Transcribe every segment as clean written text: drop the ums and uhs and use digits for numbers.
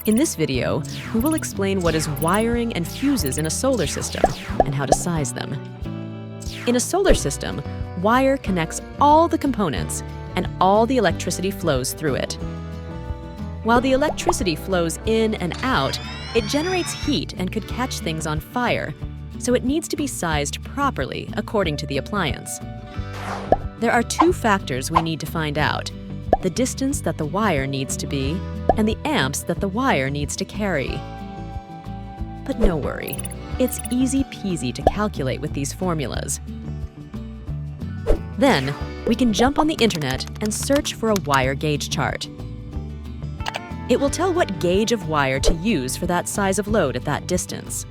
In this video, we will explain what is wiring and fuses in a solar system and how to size them. In a solar system, wire connects all the components and all the electricity flows through it. While the electricity flows in and out, it generates heat and could catch things on fire, so it needs to be sized properly according to the appliance. There are two factors we need to find out: the distance that the wire needs to be and the amps that the wire needs to carry. But no worry, it's easy peasy to calculate with these formulas. Then, we can jump on the internet and search for a wire gauge chart. It will tell what gauge of wire to use for that size of load at that distance.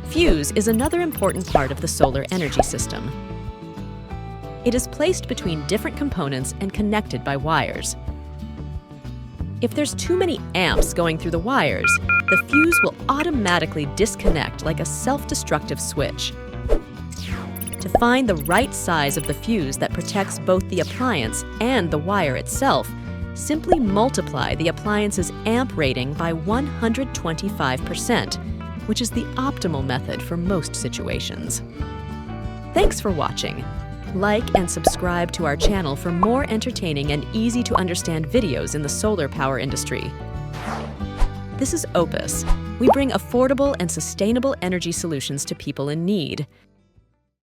Fuse is another important part of the solar energy system. It is placed between different components and connected by wires. If there's too many amps going through the wires, the fuse will automatically disconnect like a self-destructive switch. To find the right size of the fuse that protects both the appliance and the wire itself, simply multiply the appliance's amp rating by 125%, which is the optimal method for most situations. Thanks for watching. Like and subscribe to our channel for more entertaining and easy-to-understand videos in the solar power industry. This is OUPES. We bring affordable and sustainable energy solutions to people in need.